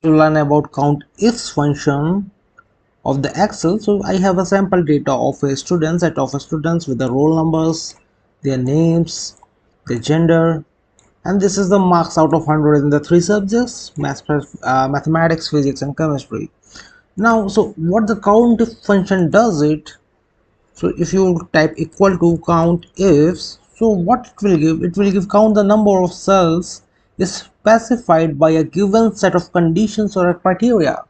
To learn about COUNTIFS function of the Excel. So I have a sample data of a student, set of students with the roll numbers, their names, their gender, and this is the marks out of 100 in the three subjects: mathematics, physics, and chemistry. Now, so what the COUNTIF function does it? So if you type equal to COUNTIFS, so what it will give? It will give count the number of cells is specified by a given set of conditions or a criteria.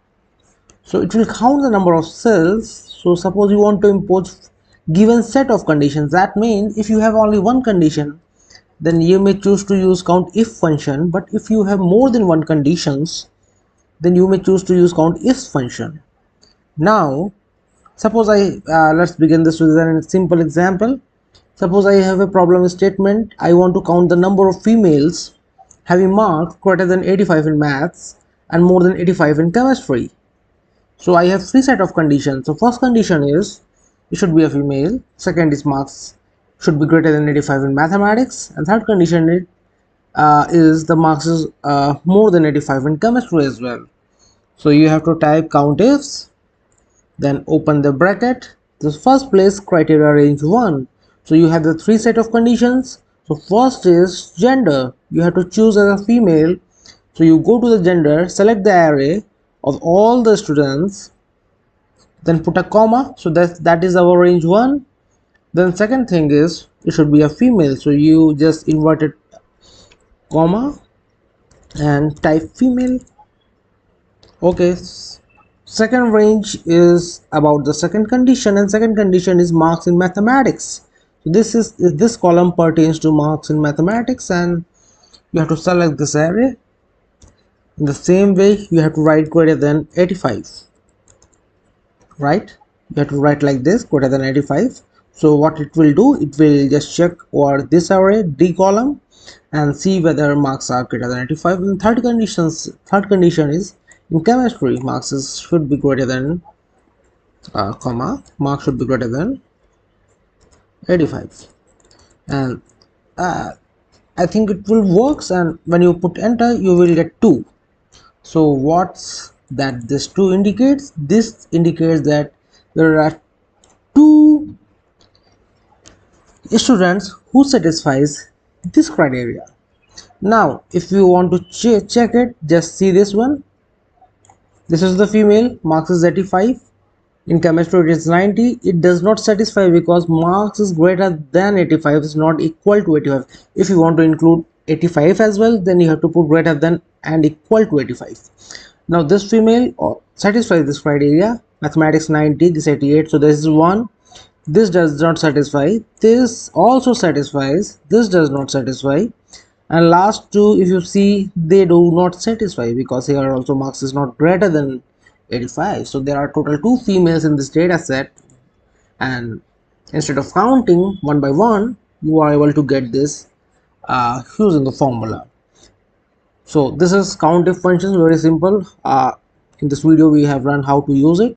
So it will count the number of cells. So suppose you want to impose given set of conditions. That means if you have only one condition, then you may choose to use COUNTIF function. But if you have more than one conditions, then you may choose to use COUNTIF function. Now, suppose let's begin this with a simple example. Suppose I have a problem statement. I want to count the number of females having marks greater than 85 in maths and more than 85 in chemistry. So I have three set of conditions. So first condition is it should be a female. Second is marks should be greater than 85 in mathematics, and third condition is the marks is more than 85 in chemistry as well. So you have to type COUNTIFS, then open the bracket. The first place criteria range 1. So you have the three set of conditions. So first is gender. You have to choose as a female. So you go to the gender, select the array of all the students, then put a comma. So that is our range 1. Then second thing is it should be a female. So you just inverted comma and type female. Okay, second range is about the second condition, and second condition is marks in mathematics. So this column pertains to marks in mathematics, and you have to select this array. In the same way, you have to write greater than 85, right? You have to write like this, greater than 85. So what it will do, it will just check over this array D column and see whether marks are greater than 85. And third condition is in chemistry, marks should be greater than marks should be greater than 85. And I think it will works, and when you put enter you will get 2. So what's that this 2 indicates? This indicates that there are 2 students who satisfies this criteria. Now if you want to check it, just see this one. This is the female, marks is 85. In chemistry it is 90. It does not satisfy because marks is greater than 85 is not equal to 85. If you want to include 85 as well, then you have to put greater than and equal to 85. Now this female satisfies this criteria. Mathematics 90, this 88. So this is 1. This does not satisfy. This also satisfies. This does not satisfy. And last 2, if you see, they do not satisfy because here also marks is not greater than 85. So there are total 2 females in this data set, and instead of counting one by one, you are able to get this using the formula. So this is COUNTIF functions, very simple. In this video we have learned how to use it.